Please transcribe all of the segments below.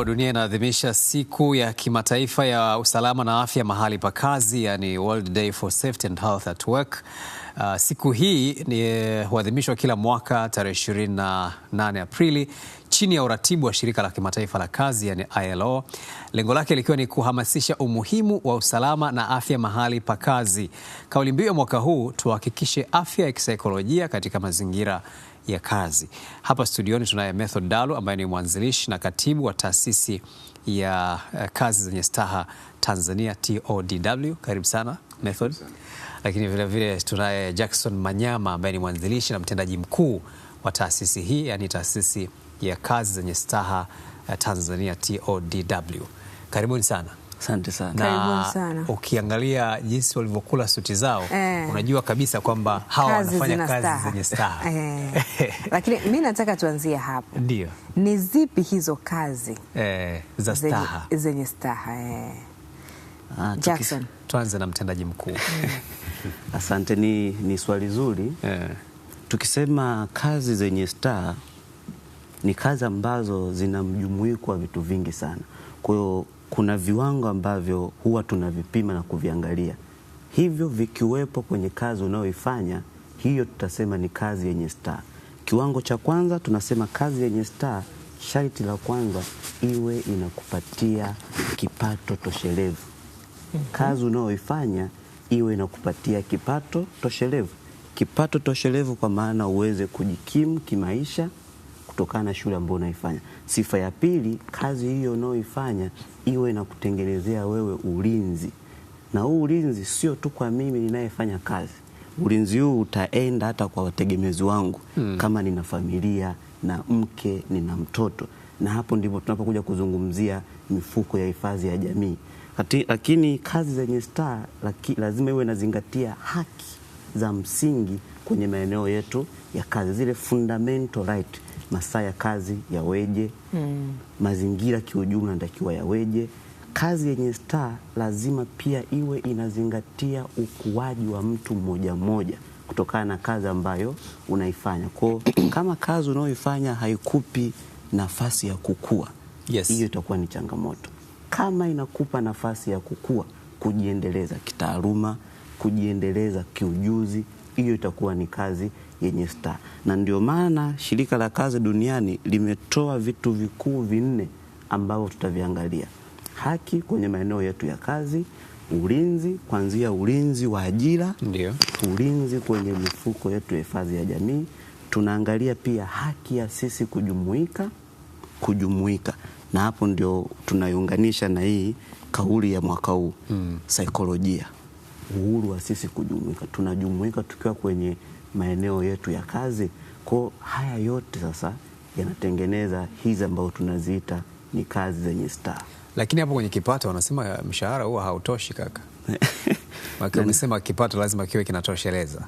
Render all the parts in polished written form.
Dunia inaadhimisha siku ya kimataifa ya usalama na afya mahali pa kazi, yani World Day for Safety and Health at Work. Siku hii huadhimishwa kila mwaka tarehe 28 Aprili chini ya uratibu wa shirika la kimataifa la kazi, yani ILO. Lengo lake likiwa ni kuhamasisha umuhimu wa usalama na afya mahali pa kazi. Kauli mbiu ya mwaka huu, tuhakikishe afya ya kisaikolojia katika mazingira ya kazi. Hapa studioni tunaye Method Dalu ambaye ni mwanzilishi na katibu wa taasisi ya kazi zenye staha Tanzania, TODW. Karibu sana Method. Lakini vile vile tunaye Jackson Manyama ambaye ni mwanzilishi na mtendaji mkuu wa taasisi hii, yani taasisi ya kazi zenye staha Tanzania, TODW. Karibuni sana. Asante sana. Karibuni sana. Ukiangalia jinsi walivyokula suti zao, unajua kabisa kwamba hawa wanafanya kazi zenye staha. Lakini mimi nataka tuanzie hapo. Ndio. Ni zipi hizo kazi za staha? Zenye staha. Jackson, tuanze na mtendaji mkuu. Asante, ni swali zuri. Tukisema kazi zenye staha ni kazi ambazo zina mjumuiko wa vitu vingi sana. Kwa hiyo kuna viwango ambavyo huwa tunavipima na kuviangalia. Hivyo vikiwepo kwenye kazi unayoifanya, hiyo tutasema ni kazi yenye staha. Kiwango cha kwanza tunasema kazi yenye staha, sharti la kwanza iwe inakupatia kipato toshelevu. Kazi unayoifanya iwe inakupatia kipato toshelevu. Kipato toshelevu kwa maana uweze kujikimu kimaisha kutokana na shughuli ambayo unaifanya. Sifa ya pili, kazi hiyo unayoifanya iwe na kutengenezea wewe ulinzi. Na huu ulinzi sio tu kwa mimi ninayefanya kazi. Ulinzi huu utaenda hata kwa wategemezi wangu. Kama nina familia, na mke, nina mtoto. Na hapo ndipo tunapokuja kuzungumzia mifuko ya hifadhi ya jamii. Lakini kazi zenye staha lazima iwe inazingatia haki za msingi kwenye maeneo yetu ya kazi, zile fundamental right. Masaa ya kazi yaweje, mazingira kiujumla natakiwa yaweje. Kazi yenye staha lazima pia iwe inazingatia ukuaji wa mtu mmoja mmoja kutokana na kazi ambayo unaifanya. Kwa kama kazi unayoifanya haikupi nafasi ya kukua, hiyo itakuwa ni changamoto. Kama inakupa nafasi ya kukua, kujiendeleza kitaaluma, kujiendeleza kiujuzi, hiyo itakuwa ni kazi yenye staha. Na ndio maana shirika la kazi duniani limetoa vitu vikuu 4 ambavyo tutaviangalia. Haki kwenye maeneo yetu ya kazi, ulinzi, kuanzia ulinzi wa ajira, ulinzi kwenye mifuko yetu ya hifadhi ya jamii. Tunaangalia pia haki ya sisi kujumuika. Na hapo ndio tunaiunganisha na hii kauli ya mwaka huu, saikolojia. Uhuru wa sisi kujumuika. Tunajumuika tukiwa kwenye maeneo yetu ya kazi. Kwa haya yote sasa yanatengeneza hizi ambazo tunaziita ni kazi zenye staha. Lakini hapo kwenye kipato wanasema mshahara huwa hautoshi kaka. Wamesema kipato lazima kiwe kinatosheleza.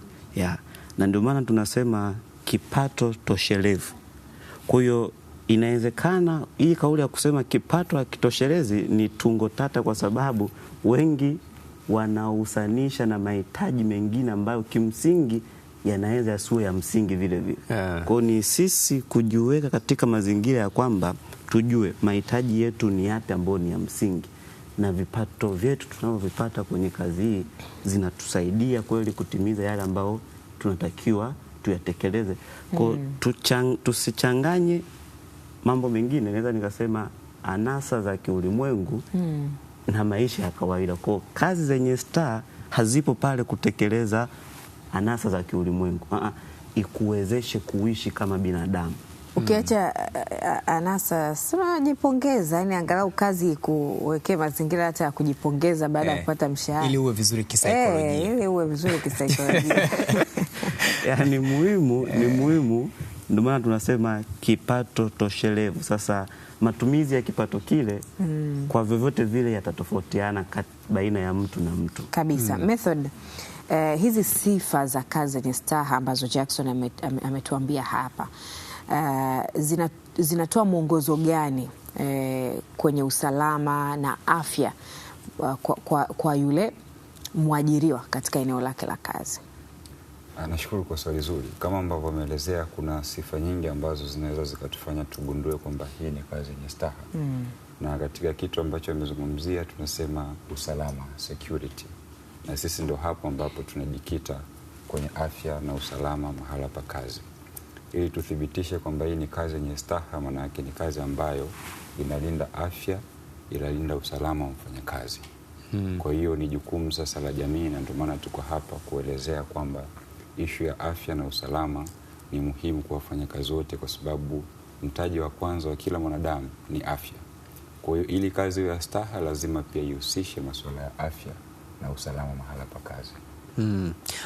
Na ndio maana tunasema kipato toshelevu. Kwa hiyo inawezekana hii kauli ya kusema kipato hakitoshelezi ni tungo tata, kwa sababu wengi wanahusanisha na mahitaji mengine ambayo kimsingi yanaweza yasiwe ya msingi vile vile. Kwa hiyo ni sisi kujiweka katika mazingira ya kwamba tujue mahitaji yetu ni yapi ambayo ni ya msingi, na vipato vyetu tunavyovipata kwenye kazi hii zinatusaidia kweli kutimiza yale ambayo tunatakiwa tuyatekeleze. Kwa tusichanganye mambo mengine, naweza nikasema anasa za kiulimwengu na maisha ya kawaida. Kwa kazi zenye staha hazipo pale kutekeleza anasa za kiulimwengu, ikuwezeshe kuishi kama binadamu. Ukiacha anasa, sema jipongeza, yani angalau kazi kuwekea mazingira hata ya kujipongeza baada ya kupata mshahara, ili uwe vizuri kisaikolojia. Ili uwe vizuri kisaikolojia. Ni muhimu. Ndio maana tunasema kipato toshelevu. Sasa matumizi ya kipato kile kwa vyovyote vile yatatofautiana baina ya mtu na mtu. Kabisa. Method, hizi sifa za kazi zenye staha ambazo Jackson ametuambia hapa, zinatoa mwongozo gani kwenye usalama na afya kwa yule mwajiriwa katika eneo lake la kazi? Nashukuru kwa swali zuri. Kama ambavyo ameelezea, kuna sifa nyingi ambazo zinaweza zikatufanya tugundue kwamba hii ni kazi yenye staha. na katika kitu ambacho amezungumzia tunasema usalama, security, na sisi ndo hapo ambapo tunajikita kwenye afya na usalama mahala pa kazi, ili tuthibitishe kwamba hii ni kazi yenye staha, maana yake ni kazi ambayo inalinda afya, inalinda usalama wa mfanyakazi. Kwa hiyo ni jukumu sasa la jamii, na ndio maana tuko hapa kuelezea kwamba ishu ya afya na usalama ni muhimu kwa wafanyakazi wote, kwa sababu mtaji wa kwanza wa kila mwanadamu ni afya. Kwa hiyo ili kazi ya staha lazima pia ihusishe masuala ya afya na usalama mahala pa kazi.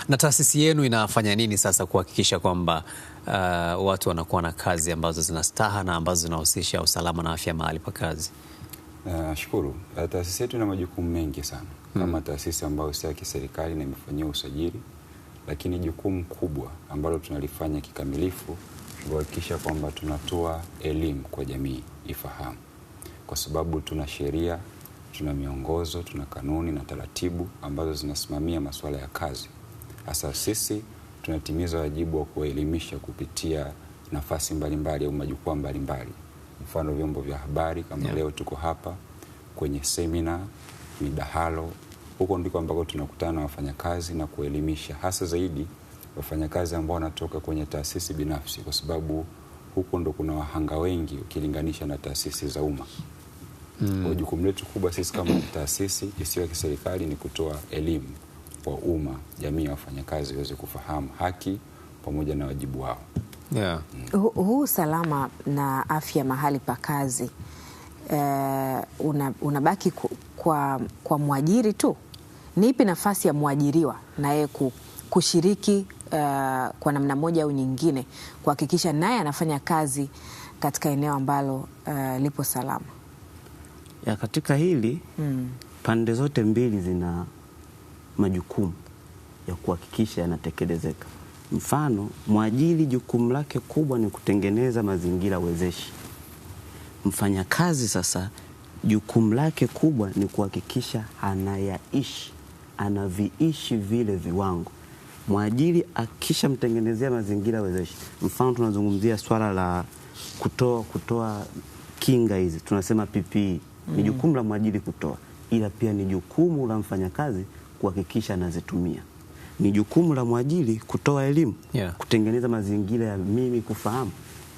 Na taasisi yenu inafanya nini sasa kuhakikisha kwamba watu wanakuwa na kazi ambazo zina staha na ambazo zinahusisha usalama na afya mahali pa kazi? Nashukuru. Taasisi yetu ina majukumu mengi sana. Kama taasisi ambayo si ya kiserikali na imefanyia usajili, lakini jukumu kubwa ambalo tunalifanya kikamilifu ni kuhakikisha kwamba tunatoa elimu kwa jamii ifahamu. Kwa sababu tuna sheria, tuna miongozo, tuna kanuni na taratibu ambazo zinasimamia masuala ya kazi. Hasa sisi tunatimiza wajibu wa kuelimisha kupitia nafasi mbalimbali au majukwaa mbalimbali. Mfano vyombo vya habari kama leo tuko hapa kwenye semina, midahalo. Huko ndiko ambako tunakutana na wafanyakazi na kuelimisha, hasa zaidi wafanyakazi ambao wanatoka kwenye taasisi binafsi, kwa sababu huko ndo kuna wahanga wengi ukilinganisha na taasisi za umma. Kwa jukumu letu kubwa sisi kama taasisi isiyo ya kiserikali ni kutoa elimu kwa umma, jamii ya wafanyakazi waweze kufahamu haki pamoja na wajibu wao. Huu usalama na afya mahali pa kazi unabaki kwa mwajiri tu? Ni ipi nafasi ya mwajiriwa na yeye kushiriki kwa namna moja au nyingine kuhakikisha naye anafanya kazi katika eneo ambalo lipo salama? Katika hili pande zote mbili zina majukumu ya kuhakikisha yanatekelezeka. Mfano, mwajiri jukumu lake kubwa ni kutengeneza mazingira wezeshi. Mfanyakazi sasa jukumu lake kubwa ni kuhakikisha anaviishi vile viwango. Mwajiri akisha mtengenezea mazingira wezeshi, mfano tunazungumzia swala la kutoa kinga hizi, tunasema PPE. Ni jukumu la mwajiri kutoa, ila pia ni jukumu la mfanyakazi kuhakikisha anazitumia. Ni jukumu la mwajiri kutoa elimu, kutengeneza mazingira ya mimi kufahamu.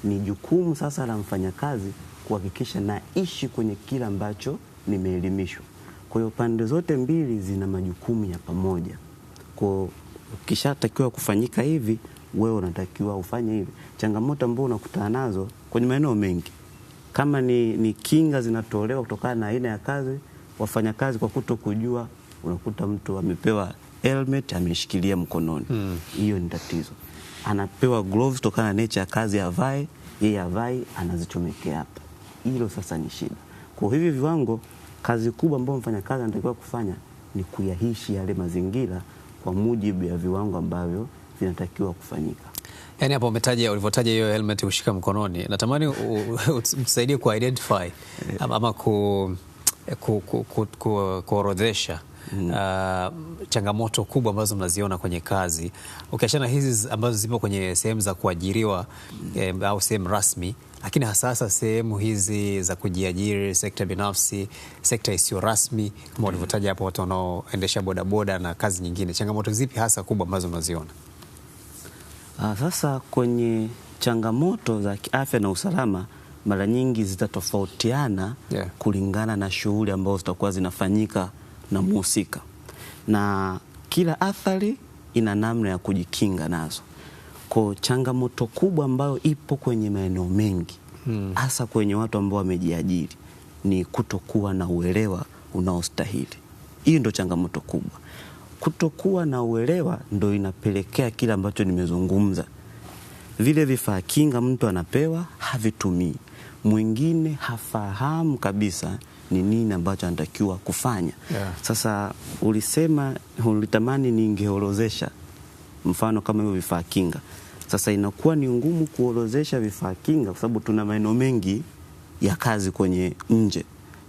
Ni jukumu sasa la mfanyakazi kuhakikisha naishi kwenye kila ambacho nimeelimishwa. Kwa hiyo pande zote mbili zina majukumu ya pamoja. Kwa ukishatakiwa kufanyika hivi, wewe unatakiwa ufanye hivi. Changamoto ambazo unakutana nazo kwenye maeneo mengi, kama ni kinga zinatolewa kutokana na aina ya kazi, wafanyakazi kwa kutokujua, unakuta mtu amepewa helmet ameshikilia mkononi. Hiyo ni tatizo. Anapewa gloves kutokana na nature ya kazi avae, yeye avai anazichomekea hapa. Hilo sasa ni shida. Kwa hivi viwango, kazi kubwa ambayo mfanyakazi anatakiwa kufanya ni kuyaishi yale mazingira kwa mujibu ya viwango ambavyo vinatakiwa kufanyika. Yaani hapo ulivyotaja hiyo helmet ushika mkononi, natamani utusaidie ku identify ama kuorodhesha changamoto kubwa ambazo mnaziona kwenye kazi, ukiachana hizi ambazo zipo kwenye sehemu za kuajiriwa au sehemu rasmi, lakini hasa sehemu hizi za kujiajiri, sekta binafsi, sekta isiyo rasmi kama ulivyotaja hapo, watu wanaoendesha bodaboda na kazi nyingine. Changamoto zipi hasa kubwa ambazo mnaziona? Sasa kwenye changamoto za kiafya na usalama, mara nyingi zitatofautiana kulingana na shughuli ambazo zitakuwa zinafanyika na mhusika, na kila athari ina namna ya kujikinga nazo. Kwa changamoto kubwa ambayo ipo kwenye maeneo mengi, hasa kwenye watu ambao wamejiajiri, ni kutokuwa na uelewa unaostahili. Hiyo ndio changamoto kubwa. Kutokuwa na uelewa ndio inapelekea kile ambacho nimezungumza. Vile vifaa kinga mtu anapewa havitumii. Mwingine hafahamu kabisa ni nini ambacho anatakiwa kufanya. Sasa ulitamani ningeorozesha mfano kama hiyo vifaa kinga. Sasa inakuwa ni ngumu kuorozesha vifaa kinga kwa sababu tuna maeneo mengi ya kazi kwenye nje.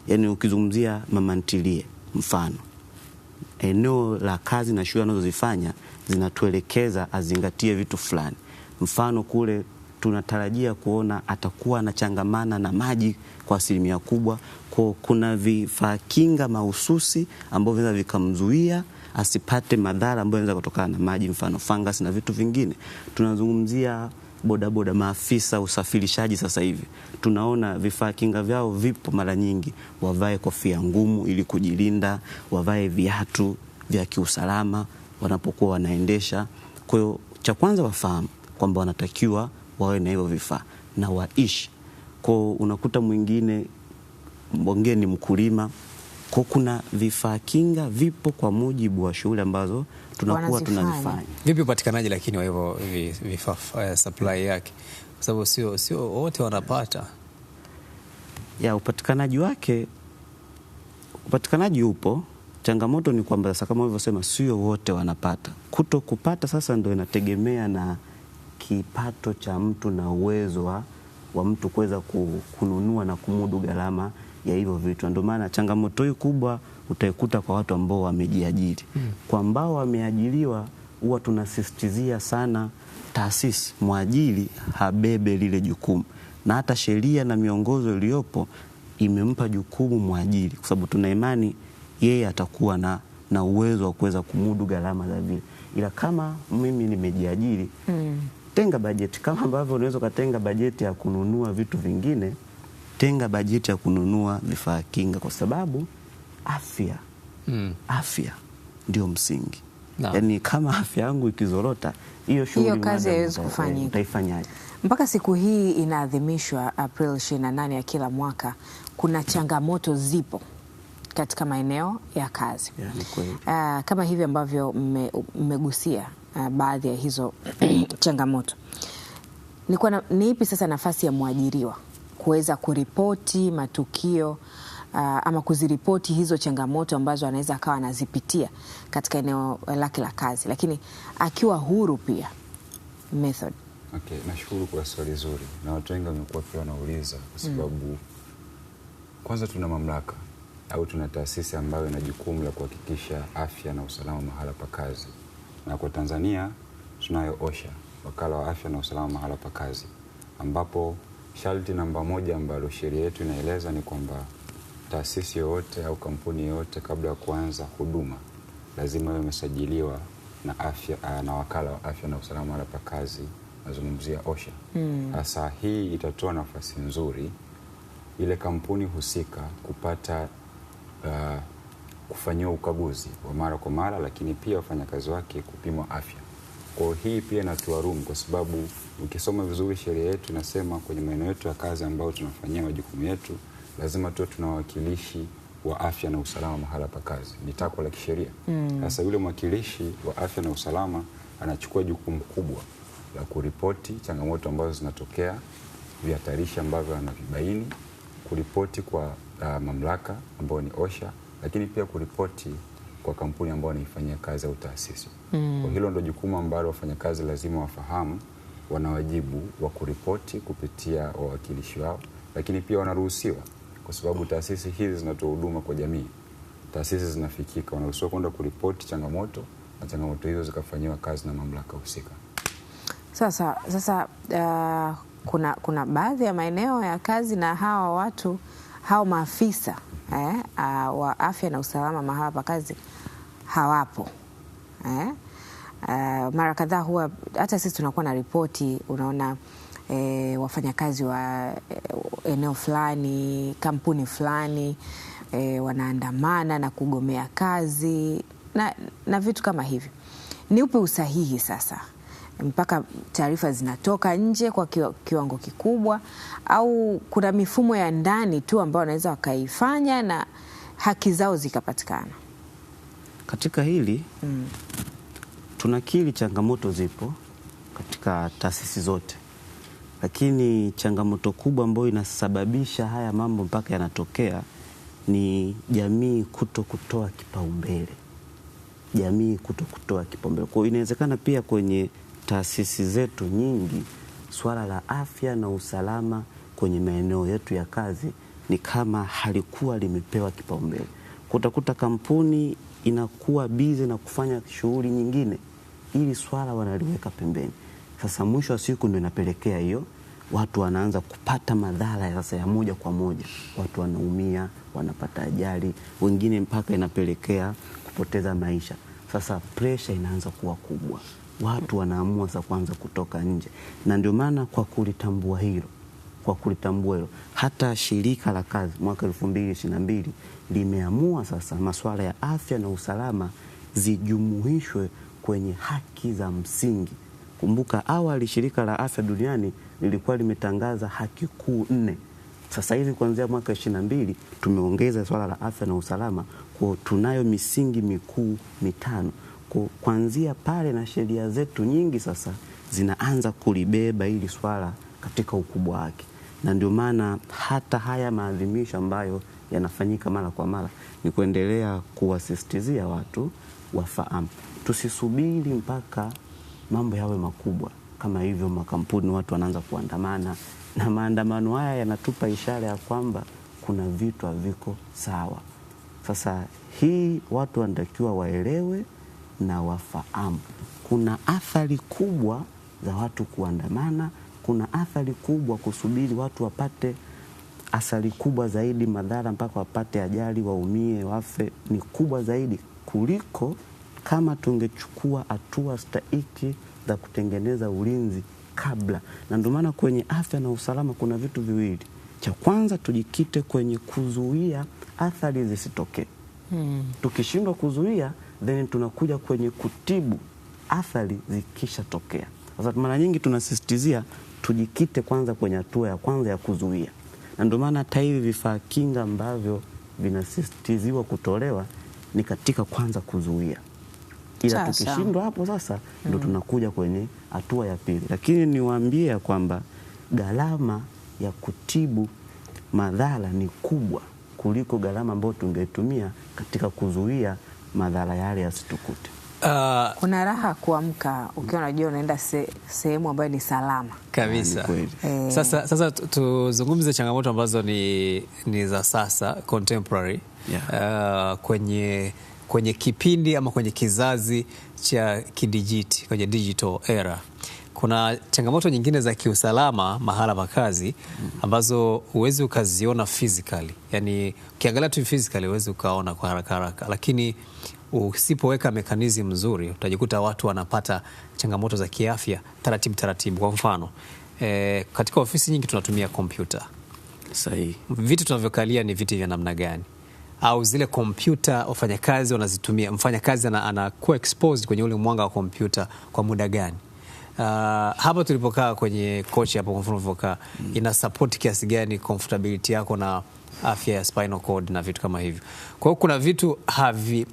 Yaani ukizungumzia mama ntilie, mfano eneo la kazi na shughuli anazozifanya zinatuelekeza azingatie vitu fulani. Mfano kule tunatarajia kuona atakuwa anachangamana na maji kwa asilimia kubwa. Kuna vifaa kinga mahususi ambavyo vinaweza vikamzuia asipate madhara ambayo yanaweza kutokana na maji, mfano fungus na vitu vingine. Tunazungumzia bodaboda, maafisa usafirishaji. Sasa hivi tunaona vifaa kinga vyao vipo, mara nyingi wavae kofia ngumu ili kujilinda, wavae viatu vya kiusalama wanapokuwa wanaendesha. Kwa hiyo cha kwanza wafahamu kwamba wanatakiwa wawe na hivyo vifaa na waishi. Kwa unakuta mwingine ni mkulima, kwa kuna vifaa kinga vipo kwa mujibu wa shughuli ambazo tunakuwa tunazifanya. Vipi upatikanaji lakini wa hivyo vifaa, supply yake, kwa sababu sio wote wanapata? Upatikanaji upo. Changamoto ni kwamba sasa, kama ulivyosema, sio wote wanapata. Kuto kupata sasa ndio inategemea na kipato cha mtu na uwezo wa mtu kuweza kununua na kumudu gharama ya hivyo vitu. Ndio maana changamoto hii kubwa utaikuta kwa watu ambao wamejiajiri. Kwa ambao wameajiriwa, huwa tunasisitizia sana taasisi, mwajiri habebe lile jukumu, na hata sheria na miongozo iliyopo imempa jukumu mwajiri, kwa sababu tuna imani yeye atakuwa na uwezo wa kuweza kumudu gharama za vile. Ila kama mimi nimejiajiri, tenga bajeti kama ambavyo unaweza kutenga bajeti ya kununua vitu vingine, tenga bajeti ya kununua vifaa kinga, kwa sababu afya ndio msingi. Yaani kama afya yangu ikizorota, hiyo kazi haiwezi kufanyika. Utaifanyaje? Mpaka siku hii inaadhimishwa April 28 ya kila mwaka, kuna changamoto zipo katika maeneo ya kazi. Kama hivi ambavyo mmegusia baadhi ya hizo changamoto. Ni ipi sasa nafasi ya mwajiriwa kuweza kuripoti matukio ama kuziripoti hizo changamoto ambazo anaweza akawa anazipitia katika eneo lake la kazi, lakini akiwa huru pia? Method. Okay, nashukuru kwa swali zuri, na watu wengi wamekuwa pia wanauliza kwa sababu kwanza tuna mamlaka au tuna taasisi ambayo ina jukumu la kuhakikisha afya na usalama mahala pa kazi. Na kwa Tanzania tunayo OSHA, wakala wa afya na usalama mahala pa kazi, ambapo sharti namba 1 ambalo sheria yetu inaeleza ni kwamba taasisi yoyote au kampuni yoyote kabla ya kuanza huduma lazima iwe imesajiliwa na wakala wa afya na usalama mahala pa kazi, nazungumzia OSHA. Sasa hii itatoa nafasi nzuri ile kampuni husika kupata kufanyiwa ukaguzi wa mara kwa mara, lakini pia wafanyakazi wake kupimwa afya. Kwa hii pia inatoa room, kwa sababu ukisoma vizuri sheria yetu inasema kwenye maeneo yetu ya kazi ambayo tunafanyia majukumu yetu lazima tuwe tuna wakilishi wa afya na usalama mahala pa kazi. Ni takwa la kisheria. Sasa yule mwakilishi wa afya na usalama anachukua jukumu kubwa la kuripoti changamoto ambazo zinatokea, vihatarishi ambavyo anavibaini, kuripoti kwa mamlaka ambayo ni OSHA, lakini pia kuripoti kwa kampuni ambayo anaifanyia kazi au taasisi. Kwa hilo ndio jukumu ambalo wafanyakazi lazima wafahamu, wanawajibu wa kuripoti kupitia wawakilishi wao, lakini pia wanaruhusiwa, kwa sababu taasisi hizi zinatoa huduma kwa jamii. Taasisi zinafikika, wanaruhusiwa kwenda kuripoti changamoto, na changamoto hizo zikafanyiwa kazi na mamlaka husika. Sasa kuna baadhi ya maeneo ya kazi na hao maafisa wa afya na usalama mahala pa kazi hawapo. Mara kadhaa huwa hata sisi tunakuwa na ripoti, unaona wafanyakazi wa eneo fulani, kampuni fulani wanaandamana na kugomea kazi na vitu kama hivi. Ni upi usahihi sasa mpaka taarifa zinatoka nje kwa kiwango kikubwa, au kuna mifumo ya ndani tu ambayo wanaweza wakaifanya na haki zao zikapatikana? Katika hili tunakiri changamoto zipo katika taasisi zote, lakini changamoto kubwa ambayo inasababisha haya mambo mpaka yanatokea ni jamii kutoa kipaumbele. Kwa hiyo inawezekana pia kwenye taasisi zetu nyingi swala la afya na usalama kwenye maeneo yetu ya kazi ni kama halikuwa limepewa kipaumbele. Utakuta kampuni inakuwa busy na kufanya shughuli nyingine, ili swala wanaliweka pembeni. Sasa mwisho wa siku ndio inapelekea hiyo watu wanaanza kupata madhara sasa ya moja kwa moja, watu wanaumia, wanapata ajali, wengine mpaka inapelekea kupoteza maisha. Sasa pressure inaanza kuwa kubwa, watu wanaamua sasa kwanza kutoka nje, na ndio maana kwa kulitambua hilo hata shirika la kazi mwaka 2022 limeamua sasa masuala ya afya na usalama zijumuishwe kwenye haki za msingi. Kumbuka awali shirika la afya duniani lilikuwa limetangaza haki kuu 4. Sasa hivi kuanzia mwaka 22 tumeongeza swala la afya na usalama, kwa tunayo misingi mikuu 5. Kuanzia pale na sheria zetu nyingi sasa zinaanza kulibeba hili swala katika ukubwa wake, na ndio maana hata haya maadhimisho ambayo yanafanyika mara kwa mara ni kuendelea kuwasisitizia watu wafahamu, tusisubiri mpaka mambo yawe makubwa kama hivyo makampuni watu wanaanza kuandamana, na maandamano haya yanatupa ishara ya kwamba kuna vitu haviko sawa. Sasa hii watu wanatakiwa waelewe na wafahamu. Kuna athari kubwa za watu kuandamana, kuna athari kubwa kusubiri watu wapate athari kubwa zaidi, madhara mpaka wapate ajali, waumie, wafe, ni kubwa zaidi kuliko kama tungechukua hatua stahiki za kutengeneza ulinzi kabla. Na ndio maana kwenye afya na usalama kuna vitu viwili. Cha kwanza tujikite kwenye kuzuia athari zisitokee. Tukishindwa kuzuia, then tunakuja kwenye kutibu athari zikishatokea. Sasa mara nyingi tunasisitizia tujikite kwanza kwenye hatua ya kwanza ya kuzuia. Na ndio maana hata hivi vifaa kinga ambavyo vinasisitiziwa kutolewa ni katika kwanza kuzuia. Ila tukishindwa hapo sasa ndio tunakuja kwenye hatua ya pili. Lakini niwaambie kwamba gharama ya kutibu madhara ni kubwa kuliko gharama ambayo tungetumia katika kuzuia madhara yale yasitukute. Kuna raha kuamka ukiwa unajua unaenda sehemu ambayo ni salama kabisa. Sasa tuzungumze changamoto ambazo ni za sasa contemporary, kwenye kipindi ama kwenye kizazi cha kidijiti, kwenye digital era. Kuna changamoto nyingine za kiusalama mahala pa kazi ambazo huwezi ukaziona physically. Yani ukiangalia tu physically huwezi ukaona kwa haraka, lakini usipoweka mekanizmu mzuri utajikuta watu wanapata changamoto za kiafya taratibu. Kwa mfano, katika ofisi nyingi tunatumia kompyuta. Sahihi. Vitu tunavyokalia ni viti vya namna gani? Au zile kompyuta wafanyakazi wanazitumia, mfanyakazi anakuwa exposed kwenye ule mwanga wa kompyuta kwa muda gani? Hapa tulipokaa kwenye kochi hapo, kwa mfano ulivyokaa, ina support kiasi gani comfortability yako na afya ya spinal cord na vitu kama hivyo. Kwa hiyo kuna vitu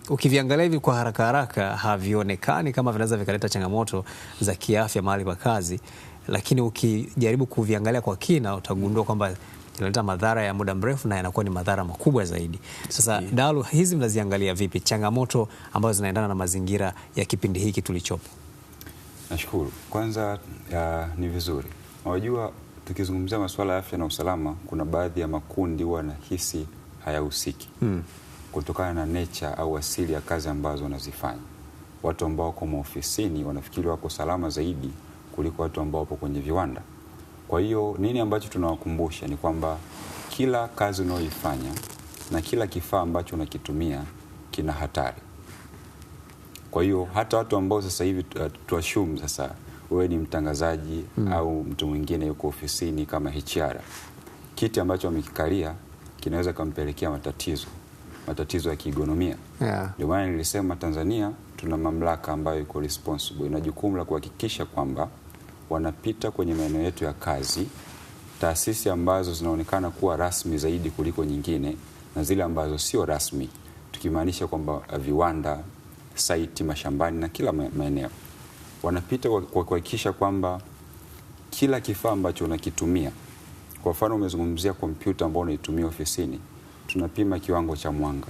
ukiviangalia hivi kwa haraka havionekani kama vinaweza vikaleta changamoto za kiafya mahali pa kazi, lakini ukijaribu kuviangalia kwa kina utagundua kwamba inaleta madhara ya muda mrefu na yanakuwa ni madhara makubwa zaidi. Sasa Dalu, hizi mnaziangalia vipi, changamoto ambazo zinaendana na mazingira ya kipindi hiki tulichopo? Nashukuru. Kwanza ni vizuri. Unajua, tukizungumzia masuala ya afya na usalama, kuna baadhi ya makundi huwa nahisi hayahusiki kutokana na nature au asili ya kazi ambazo wanazifanya. Watu ambao wako maofisini wanafikiri wako salama zaidi kuliko watu ambao wapo kwenye viwanda. Kwa hiyo nini ambacho tunawakumbusha ni kwamba kila kazi unayoifanya na kila kifaa ambacho unakitumia kina hatari. Kwa hiyo hata watu ambao sasa hivi tuashumu sasa wewe ni mtangazaji au mtu mwingine yuko ofisini kama HR, kiti ambacho amekikalia kinaweza kumpelekea matatizo ya kiigonomia. Ndio maana nilisema Tanzania tuna mamlaka ambayo iko responsible, ina jukumu la kuhakikisha kwamba wanapita kwenye maeneo yetu ya kazi, taasisi ambazo zinaonekana kuwa rasmi zaidi kuliko nyingine na zile ambazo sio rasmi, tukimaanisha kwamba viwanda, site, mashambani na kila maeneo. Wanapita kwa kuhakikisha kwamba kila kifaa ambacho unakitumia, kwa mfano umezungumzia kompyuta ambayo unaitumia ofisini, tunapima kiwango cha mwanga.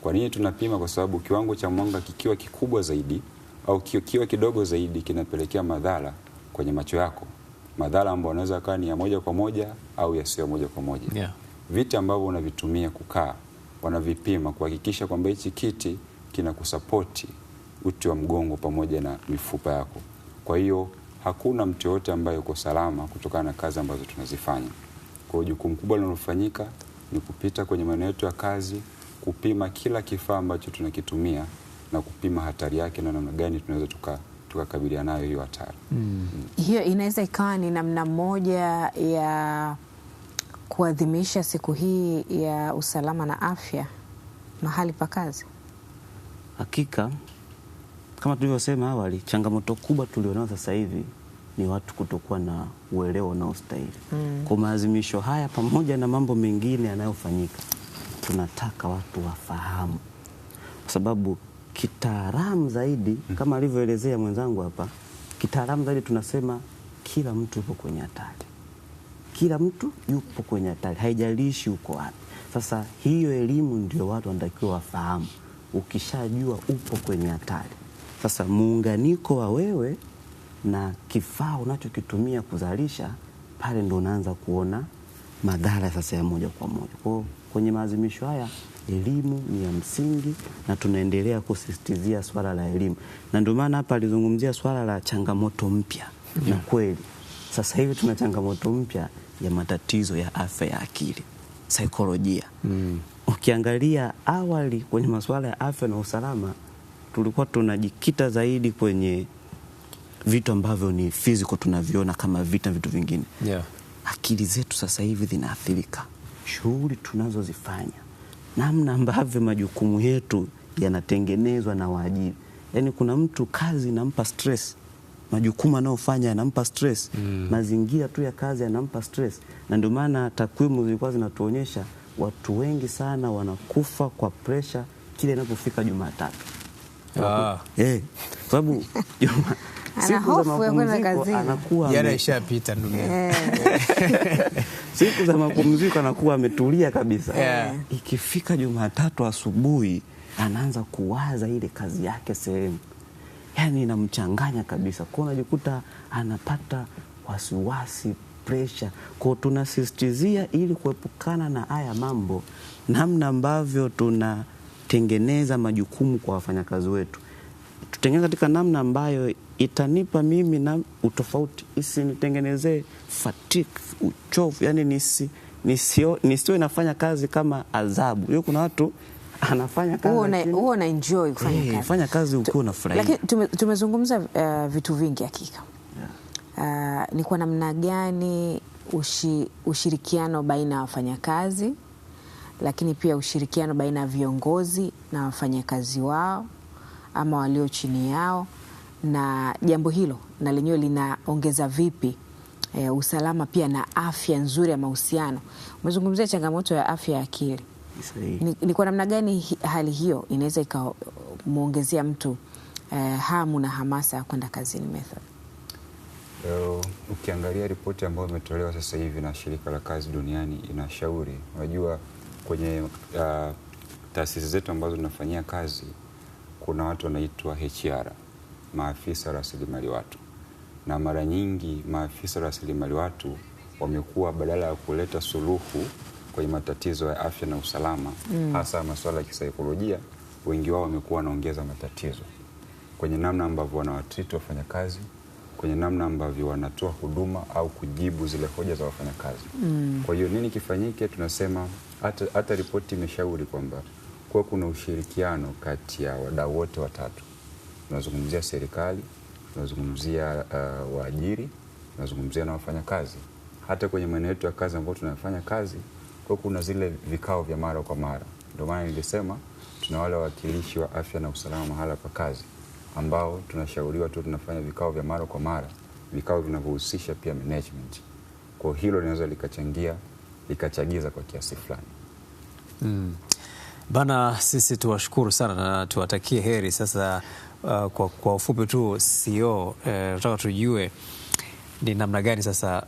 Kwa nini tunapima? Kwa sababu kiwango cha mwanga kikiwa kikubwa zaidi au kikiwa kidogo zaidi kinapelekea madhara kwenye macho yako. Madhara ambayo yanaweza kuwa ni ya moja kwa moja au yasiyo moja kwa moja. Viti ambavyo unavitumia kukaa, wanavipima kuhakikisha kwamba hichi kiti kinakusapoti uti wa mgongo pamoja na mifupa yako. Kwa hiyo hakuna mtu yote ambaye yuko salama kutokana na kazi ambazo tunazifanya. Kwa hiyo jukumu kubwa linalofanyika ni kupita kwenye maeneo yetu ya kazi, kupima kila kifaa ambacho tunakitumia na kupima hatari yake na namna gani tunaweza tukakabiliana nayo hiyo hatari. Hiyo inaweza ikawa ni namna moja ya kuadhimisha siku hii ya usalama na afya mahali pa kazi. Hakika kama tulivyosema awali, changamoto kubwa tulionao sasa hivi ni watu kutokuwa na uelewa unaostahili. Kwa maadhimisho haya pamoja na mambo mengine yanayofanyika, tunataka watu wafahamu, kwa sababu kitaalamu zaidi kama alivyoelezea mwenzangu hapa, kitaalamu zaidi tunasema kila mtu yupo kwenye hatari. Kila mtu yupo kwenye hatari, haijalishi uko wapi. Sasa hiyo elimu ndio watu wanatakiwa wafahamu. Ukishajua upo kwenye hatari, sasa muunganiko wa wewe na kifaa unachokitumia kuzalisha, pale ndo unaanza kuona madhara sasa ya moja kwa moja. Kwa kwenye maadhimisho haya, elimu ni ya msingi na tunaendelea kusisitizia swala la elimu. Na ndio maana hapa alizungumzia swala la changamoto mpya. Na kweli sasa hivi tuna changamoto mpya ya matatizo ya afya ya akili, saikolojia. Ukiangalia awali kwenye masuala ya afya na usalama, tulikuwa tunajikita zaidi kwenye vitu ambavyo ni physical, tunaviona kama vita, vitu vingine. Akili zetu sasa hivi zinaathirika. Shughuli tunazozifanya, namna ambavyo majukumu yetu yanatengenezwa na waajiri. Yaani kuna mtu kazi inampa stress, majukumu anayofanya yanampa stress, mazingira tu ya kazi yanampa stress. Na ndio maana takwimu zilikuwa zinatuonyesha watu wengi sana wanakufa kwa pressure kile inapofika Jumatatu. Sababu siku za mapumziko anakuwa ishapita dunia. Siku za mapumziko anakuwa ametulia kabisa. Ikifika Jumatatu asubuhi anaanza kuwaza ile kazi yake sehemu. Yaani inamchanganya kabisa. Kwa unajikuta anapata wasiwasi, pressure. Kwa tunasisitizia ili kuepukana na haya mambo, namna ambavyo tunatengeneza majukumu kwa wafanyakazi wetu. Tutengeneza katika namna ambayo itanipa mimi na utofauti, isinitengenezee fatigue, uchovu, yani nisiwe nafanya kazi kama adhabu. Hiyo kuna watu anafanya kazi huo na enjoy kufanya kazi. Fanya kazi ukiwa unafurahia. Lakini tumezungumza vitu vingi hakika. Ni kwa namna gani ushirikiano baina ya wafanyakazi, lakini pia ushirikiano baina ya viongozi na wafanyakazi wao ama walio chini yao, na jambo hilo na lenyewe linaongeza vipi usalama pia na afya nzuri ya mahusiano. Umezungumzia changamoto ya afya ya akili. Ni kwa namna gani hali hiyo inaweza ikamuongezea mtu hamu na hamasa ya kwenda kazini? Method, ukiangalia ripoti ambayo imetolewa sasa hivi na Shirika la Kazi Duniani inashauri, unajua kwenye taasisi zetu ambazo tunafanyia kazi kuna watu wanaitwa HR, maafisa rasilimali watu. Na mara nyingi maafisa rasilimali watu wamekuwa badala ya kuleta suluhu kwenye matatizo ya afya na usalama, hasa masuala ya kisaikolojia, wengi wao wamekuwa wanaongeza matatizo kwenye namna ambavyo wanawatreat wafanyakazi, kwenye namna ambavyo wanatoa huduma au kujibu zile hoja za wafanyakazi. Kwa hiyo nini kifanyike? Tunasema hata ripoti imeshauri kwamba kwa kuna ushirikiano kati ya wadau wote watatu. Tunazungumzia serikali, tunazungumzia waajiri, tunazungumzia na wafanyakazi. Hata kwenye maeneo yetu ya kazi ambapo tunafanya kazi, kwa kuna zile vikao vya mara kwa mara. Ndio maana nilisema tuna wale wawakilishi wa afya na usalama mahala pa kazi ambao tunashauriwa tu tunafanya vikao vya mara kwa mara, vikao vinavyohusisha pia management. Kwa hilo linaweza likachagiza kwa kiasi fulani. Bana, sisi tuwashukuru sana na tuwatakie heri. Sasa kwa ufupi tu CEO, nataka tujue ni namna gani sasa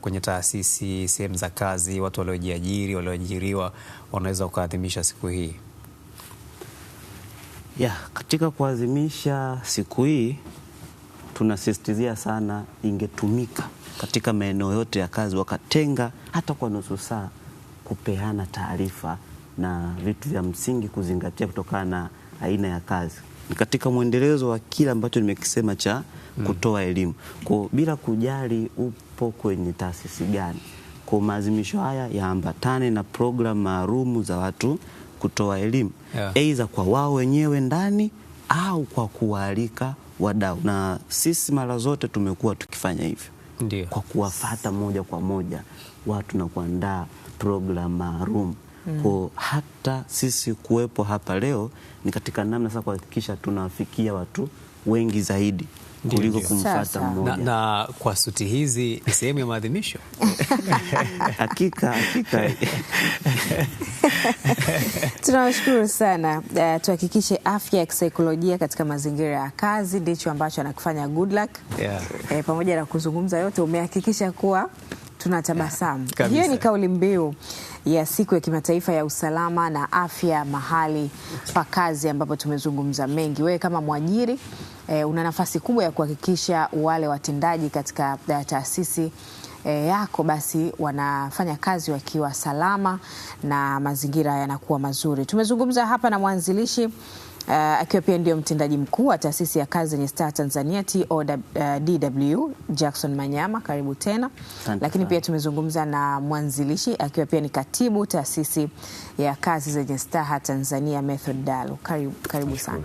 kwenye taasisi, sehemu za kazi, watu waliojiajiri, walioajiriwa wanaweza kuadhimisha siku hii? Katika kuadhimisha siku hii tunasisitizia sana ingetumika katika maeneo yote ya kazi, wakatenga hata kwa nusu saa kupeana taarifa na vitu vya msingi kuzingatia kutokana na aina ya kazi. ni katika mwendelezo wa kile ambacho nimekisema cha kutoa elimu. Kwa bila kujali upo kwenye taasisi gani, kwa maadhimisho haya yaambatane na programu maalum za watu kutoa elimu, aidha kwa wao wenyewe ndani au kwa kuwaalika wadau, na sisi mara zote tumekuwa tukifanya hivyo. Ndiyo. Kwa kuwafuata moja kwa moja watu na kuandaa programu maalum. Kwa hata sisi kuwepo hapa leo ni katika namna sasa kuhakikisha tunawafikia watu wengi zaidi kuliko kumfuata mmoja. Na kwa suti hizi ni sehemu ya maadhimisho. Hakika. Tunawashukuru sana. Tuhakikishe afya ya kisaikolojia katika mazingira ya kazi ndicho ambacho anakifanya Goodluck. Pamoja na kuzungumza yote, umehakikisha kuwa tunatabasamu. Hiyo ni kauli mbiu ya siku ya kimataifa ya usalama na afya mahali pa kazi, ambapo tumezungumza mengi. Wewe kama mwajiri una nafasi kubwa ya kuhakikisha wale watendaji katika taasisi yako basi wanafanya kazi wakiwa salama na mazingira yanakuwa mazuri. Tumezungumza hapa na mwanzilishi akiwa pia ndio mtendaji mkuu wa taasisi ya kazi zenye Star Tanzania TODW, Jackson Manyama, karibu tena. Lakini pia tumezungumza na mwanzilishi akiwa pia ni katibu taasisi ya kazi zenye Star Tanzania, Method Dalu. Karibu sana.